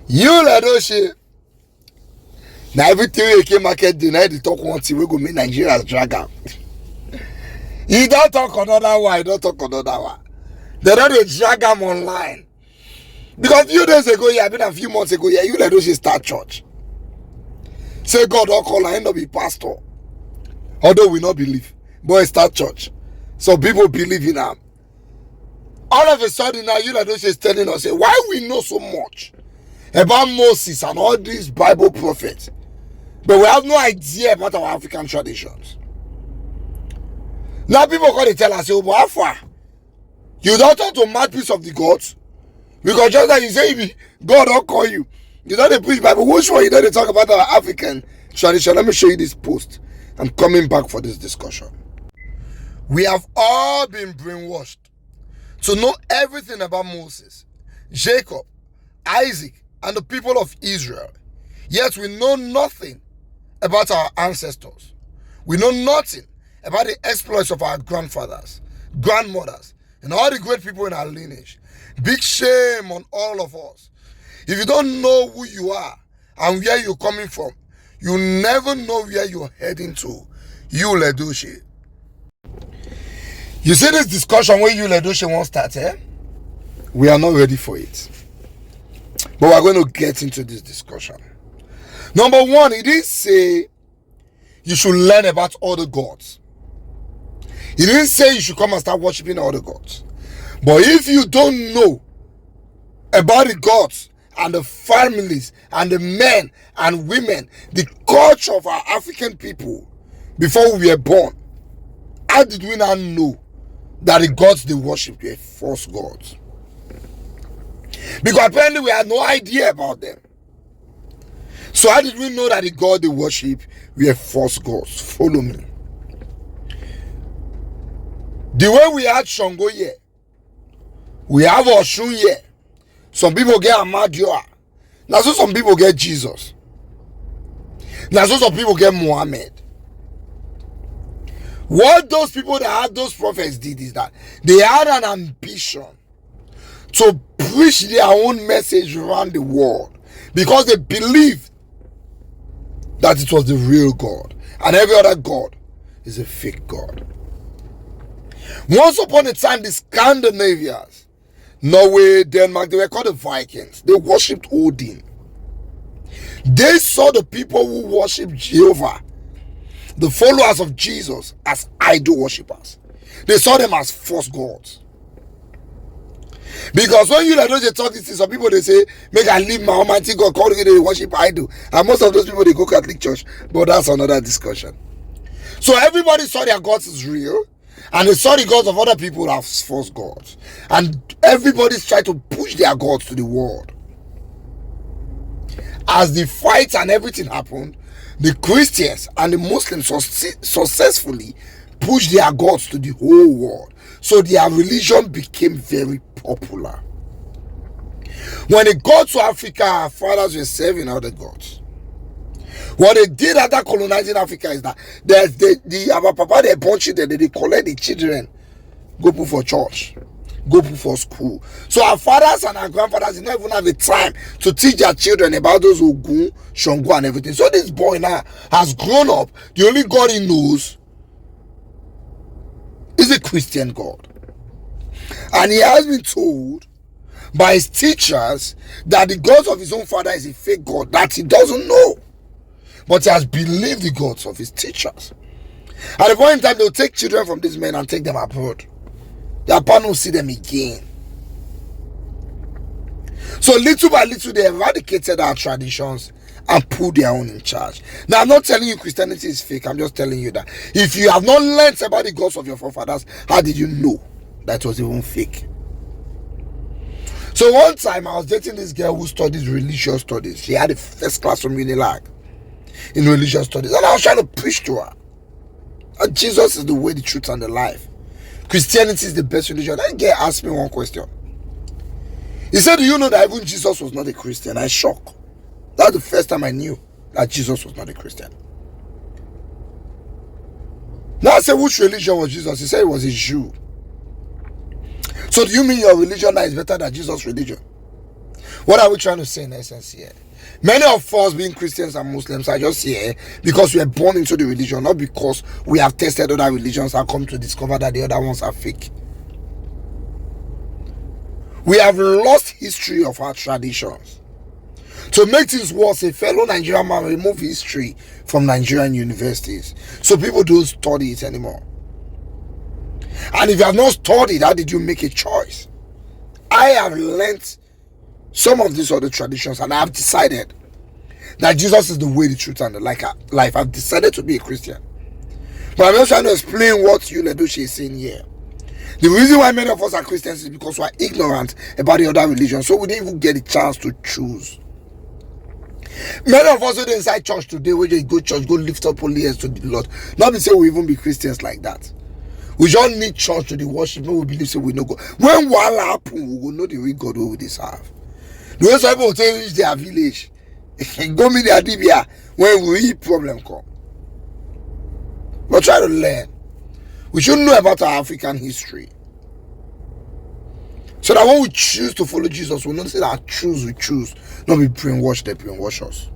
Yul-Edochie. Now everything we came market deny the talk one thing we go make Nigerians drag out. He don't talk another one, he don't talk another one. They don't drag him online. Because a few days ago, a few months ago, Yul-Edochie start church. Say God don't call him not be pastor. Although we not believe. But he start church. So people believe in him. All of a sudden now Yul-Edochie is telling us why we know so much about Moses and all these Bible prophets, but we have no idea about our African traditions. Now people call to tell us, but how far? You don't talk to mad piece of the gods? Because just like you say, God don't call you. You don't preach Bible. Which one you don't talk about our African tradition? Let me show you this post. I'm coming back for this discussion. We have all been brainwashed to know everything about Moses, Jacob, Isaac, and the people of Israel. Yet we know nothing about our ancestors. We know nothing about the exploits of our grandfathers, grandmothers, and all the great people in our lineage. Big shame on all of us. If you don't know who you are and where you're coming from, you never know where you're heading to. Yul-Edochie. You see this discussion where Yul-Edochie won't start, eh? We are not ready for it. But we're going to get into this discussion. Number one, he didn't say you should learn about other gods. He didn't say you should come and start worshiping other gods. But if you don't know about the gods and the families and the men and women, the culture of our African people before we were born, how did we not know that the gods they worship were false gods? Because apparently we had no idea about them. So how did we know that the God they worship were false gods? Follow me. The way we had Shango here, we have Oshun here. Some people get Amadioa. Now so some people get Jesus. Now so some people get Muhammad. What those people that had those prophets did is that they had an ambition to preach their own message around the world because they believed that it was the real God and every other God is a fake God. Once upon a time, the Scandinavians, Norway, Denmark, they were called the Vikings. They worshipped Odin. They saw the people who worshipped Jehovah, the followers of Jesus, as idol worshippers. They saw them as false gods. Because when Yul-Edochie talk this thing, some people they say, make I leave my almighty God, call it they worship idol. And most of those people they go Catholic church. But that's another discussion. So everybody saw their gods as real, and they saw the gods of other people as false gods. And everybody's trying to push their gods to the world. As the fights and everything happened, the Christians and the Muslims successfully pushed their gods to the whole world. So their religion became very popular. When they got to Africa, our fathers were serving other gods. What they did after colonizing Africa is that our papa they bunch it, they collect the children, go put for church, go put for school. So our fathers and our grandfathers did not even have the time to teach their children about those Ogun, Shango and everything. So this boy now has grown up. The only God he knows is a Christian God. And he has been told by his teachers that the gods of his own father is a fake God that he doesn't know. But he has believed the gods of his teachers. At the point in time, they'll take children from these men and take them abroad. Their parents will see them again. So little by little, they eradicated our traditions and put their own in charge. Now, I'm not telling you Christianity is fake. I'm just telling you that if you have not learned about the gods of your forefathers, how did you know that was even fake? So one time, I was dating this girl who studied religious studies. She had a first class from Unilag in religious studies. And I was trying to preach to her that Jesus is the way, the truth, and the life. Christianity is the best religion. That girl asked me one question. He said, do you know that even Jesus was not a Christian? I shocked. That's the first time I knew that Jesus was not a Christian. Now I said, which religion was Jesus? He said he was a Jew. So do you mean your religion now is better than Jesus' religion? What are we trying to say in essence here? Many of us being Christians and Muslims are just here because we are born into the religion, not because we have tested other religions and come to discover that the other ones are fake. We have lost history of our traditions. To make things worse, a fellow Nigerian man removed history from Nigerian universities, so people don't study it anymore. And if you have not studied, how did you make a choice? I have learnt some of these other traditions, and I have decided that Jesus is the way, the truth, and the life. I've decided to be a Christian. But I'm just trying to explain what Yul-Edochie is saying here. The reason why many of us are Christians is because we are ignorant about the other religions, so we didn't even get a chance to choose. Many of us who are inside church today, we just go church, go lift up holy hands to the Lord. Not be say we even be Christians like that. We just need church to the worship. No, we believe say we know God. When what happen, we will know the real God who we serve. The way some people will say reach their village, go meet their DBA when we problem come. But try to learn. We should know about our African history, so that when we choose to follow Jesus, we know that our choose we choose, not be brainwashed, they brainwash us.